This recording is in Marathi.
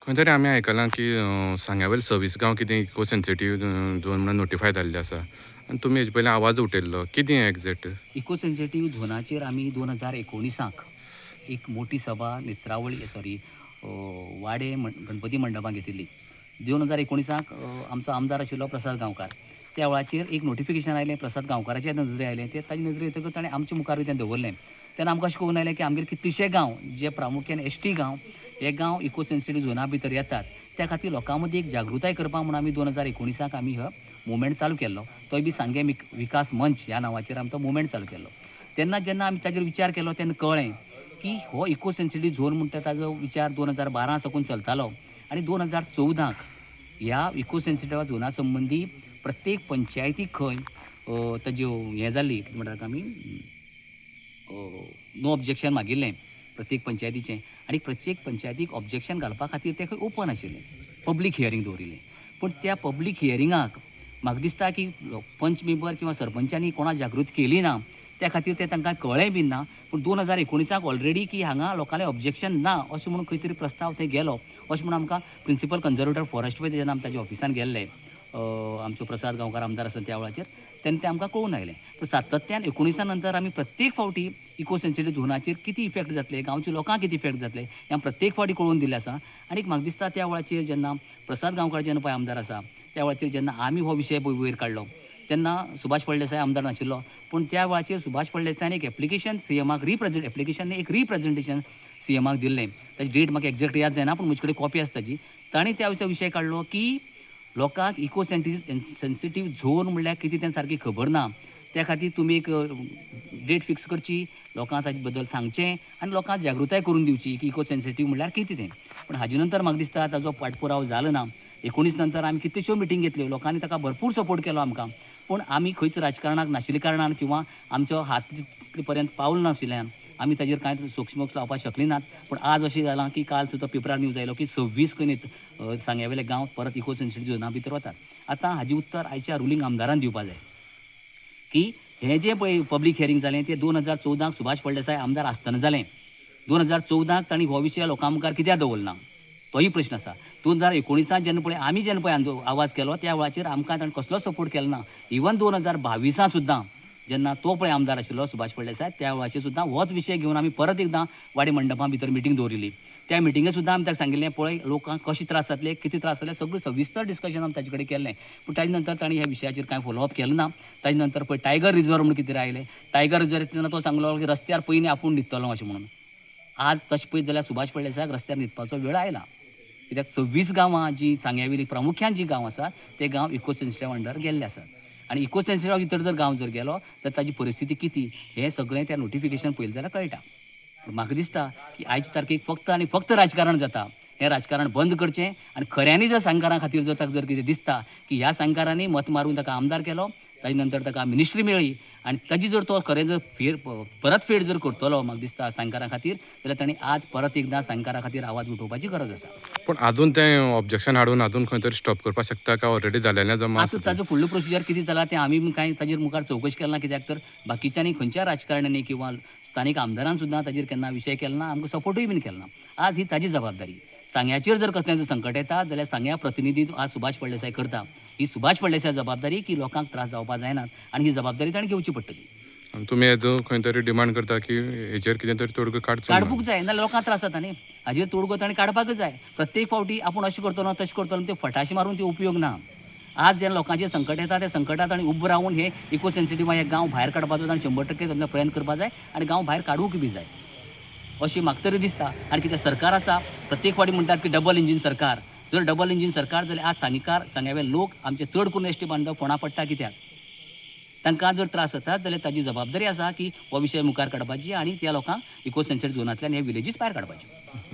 खंय तरी आमी आयकलां की सांग्यावेल 26 गांव कितें इको सेन्सिटीव झोन म्हणून नोटिफाय जाल्ले आसा आनी तुमी हेजे पयलीं आवाज उठयल्लो कितें एग्जॅक्ट. इको सेन्सिटीव झोनाचेर आमी 2019 एक मोठी सभा नेत्रावळी वाडे गणपती मंडपान घेतिल्ली. 2019 आमचो आमदार आशिल्लो प्रसाद गांवकार. त्या वेळाचेर एक नोटिफिकेशन आयलें, प्रसाद गांवकाराच्या नजरे आयलें. ते ताजे नजरे येतकच ताणें आमच्या मुखार तें दवरलें. तेन्ना आमकां अशें कळून आयलें की आमगेले कितलेशे गांव जे प्रामुख्यान एसटी गांव हे गांव इको सेन्सिटीव झोना भितर येतात. त्या खातीर लोकां मदीं एक जागृताय करपाक म्हणून आमी 2019 आमी हो मुवमेंट चालू केल्लो. तोय बी सांगे विकास मंच ह्या नांवाचेर आमी तो मुवमेंट चालू केल्लो. तेन्ना जेन्ना आमी ताजेर विचार केलो तेन्ना कळ्ळें की हो इको सेन्सिटीव झोन म्हणटा ताजो विचार 2012 साकून चलतालो आनी 2014 ह्या इको सेन्सिटीव झोना संबंदी प्रत्येक पंचायतीक खंय ताज्यो हें जाल्ली म्हणटात आमी नो ऑब्जेक्शन मागिल्लें प्रत्येक पंचायतीचें आनी प्रत्येक पंचायतीक ऑब्जेक्शन घालपा खातीर तें खंय ओपन आशिल्लें, पब्लीक हियरींग दवरिल्लें. पूण त्या पब्लीक हियरिंगाक म्हाका दिसता की पंच मेंबर किंवा सरपंचांनी कोणा जागृत केली ना, त्या खातीर तें तांकां कळ्ळें बीन ना. पूण 2019 ऑलरेडी की हांगा लोकांलें ऑब्जेक्शन ना अशें म्हणून खंय तरी प्रस्ताव थंय गेलो अशें म्हणून आमकां प्रिंसिपल कंजर्वेटर फॉरेस्ट पळय जेन्ना आमी ताज्या ऑफिसान गेल्ले आमचो प्रसाद गांवकार आमदार आसा त्या वेळाचेर तेन्ना तें आमकां कळून आयलें. पूण सातत्यान 19 नंतर आमी प्रत्येक फावटी इको सेन्सिटीव झोनाचेर कितें इफेक्ट जातले, गांवच्या लोकांक कितें इफेक्ट जातले हें प्रत्येक फावटी कळून दिल्लें आसा. आनी म्हाका दिसता त्या वेळाचेर जेन्ना प्रसाद गांवकार जेन्ना पळय आमदार आसा त्या वेळाचेर जेन्ना आमी हो विशय वयर काडलो तेन्ना सुभाष फळदेसाय आमदार नाशिल्लो. पूण त्या वेळाचेर सुभाष फळदेसायान एक एप्लिकेशन सीएमाक रिप्रेझेंटेशन सीएमाक दिल्लें. ताची डेट म्हाका एक्झॅक्ट याद जायना, पूण म्हजे कडेन कॉपी आसा ताजी. ताणें त्या विशय काडलो की लोकांक इको सेन्सिटीव झोन म्हणल्यार कितें तें सारकी खबर ना. त्या खातीर तुमी एक डेट फिक्स करची, लोकांक ताजे बद्दल सांगचें आनी लोकांक जागृताय करून दिवची की इको सेन्सिटीव म्हणल्यार कितें तें. पूण हाजे नंतर म्हाका दिसता ताजो पाठपुरावो जालो ना. 19 नंतर आमी कितल्योश्यो मिटींग घेतल्यो, लोकांनी ताका भरपूर सपोर्ट केलो आमकां. पूण आमी खंयच राजकारणाक नाशिल्ल्या कारणान किंवा आमचो हात तितले पर्यंत पावलो नाशिल्ल्यान आमी ताजेर कांय सूक्ष्म लावपाक शकली नात. पूण आज अशें जालां की काल सुद्दां पेपरार न्यूज आयलो की 26 खंय सांग्यावेले गांव परत इको सेन्सिटीव झोना भितर वतात. आतां हाजें उत्तर आयच्या रुलींग आमदारान दिवपा जाय की हें जें पळय पब्लीक हियरींग जालें तें 2014 सुभाष फळदेसाय आमदार आसतना जालें. 2014 तांणी हो विशय लोकां मुखार कित्याक दवरना तोही प्रश्न आसा. 2019 जेन्ना पळय आवाज केलो त्या वेळाचेर आमकां ताणें कसलोच सपोर्ट केलो ना. इवन 2022 सुद्दां जेन्ना तो पळय आमदार आशिल्लो सुभाष फळदेसाय त्या वेळाचेर सुद्दां होच विशय घेवन आमी परत एकदां वाडे मंडपा भितर मिटींग दवरिल्ली. त्या मिटिंगेक सुद्दां आमी ताका सांगिल्लें पळय लोकांक कशें त्रास जातले, कितें त्रास जातले सगळें सविस्तर डिस्कशन आमी ताजे कडेन केल्लें. पूण ताजे नंतर ताणें ह्या विशयाचेर कांय फॉलोअप केलो ना. ताजे नंतर पळय टायगर रिजर्व म्हणून कितें आयलें. टायगर रिजर्व तेन्ना तो सांगलो की रस्त्यार पयलीं आपूण न्हिदतलो अशें म्हणून. आज तशें पळयत जाल्यार सुभाष फळदेसायाक रस्त्यार न्हिदपाचो वेळ आयला. कित्याक 26 गांवां जीं सांग्यावेलीं प्रामुख्यान जीं गांव आसात ते गांव इको सेन्सिटीव अंडर गेल्ले आसात. आनी इको सेन्सिटीव भितर जर गांव जर गेलो तर ताजी परिस्थिती किती हें सगळें त्या नोटिफिकेशन पळयलें जाल्यार कळटा. म्हाका दिसता की आयच्या तारखेक फक्त आनी फक्त राजकारण जाता. हें राजकारण बंद करचें आनी खऱ्यांनी जर सांगकारां खातीर जर ताका जर कितें दिसता की ह्या सांगकारांनी मत मारून ताका आमदार केलो, ताजे नंतर ताका मिनिस्ट्री मेळ्ळी आनी ताजी जर तो खरें जर परतफेड जर करतलो म्हाका दिसता सांगकारां खातीर जाल्यार तांणी आज परत एकदां सांगकारां खातीर आवाज उठोवपाची गरज आसा. पूण आजून तें ऑब्जेक्शन हाडून आजून खंय तरी स्टॉप करपाक शकता काय ऑलरेडी जालेलें जमा आतां ताजो फुडलो प्रोसिजर कितें जाला तें आमी कांय ताजेर मुखार चवकशी केली ना. कित्याक तर बाकीच्यांनी खंयच्या राजकारण्यांनी किंवा स्थानीक आमदारान सुद्दां ताजेर केन्ना विशय केलो ना, आमकां सपोर्टूय बीन केलो ना. आज ही ताजी जबाबदारी. सांग्याचेर जर कसलें जर संकट येता जाल्यार सांग्या प्रतिनिधीत्व आज सुभाष फळदेसाय करता. ही सुभाष फळदेसाय जबाबदारी की लोकांक त्रास जावपाक जायनात आनी ही जबाबदारी ताणें घेवची पडटली. तुमी हेजो खंय तरी डिमांड करता की हेचेर कितें तरी तोडगो काडपूक जाय नाल्यार लोकांक त्रास जाता न्ही. हाजेर तोडगो ताणें काडपाकच जाय. प्रत्येक फावटी आपूण अशें करतलो तशें करतलो ते फटाशे मारून ते उपयोग ना. आज जेन्ना लोकांचेर संकट येता त्या संकटांत ताणें उबो रावन हे इको सेन्सिटीव हे गांव भायर काडपाचो ताणें 100% प्रयत्न करपाक जाय आनी गांव भायर काडूंक बी जाय अशें म्हाका तरी दिसता. आनी कितें सरकार आसा प्रत्येक फावटी म्हणटात की डबल इंजीन सरकार. जर डबल इंजीन सरकार जाल्यार आज सांग्यावेले लोक आमचे चड करून एसटी बांधव फोंडा पडटा. कित्याक तांकां जर त्रास जातात जाल्यार ताजी जबाबदारी आसा की हो विशय मुखार काडपाची आनी त्या लोकांक इको सेन्सिटीव झोनांतल्यान हे विलेजीस भायर काडपाचे.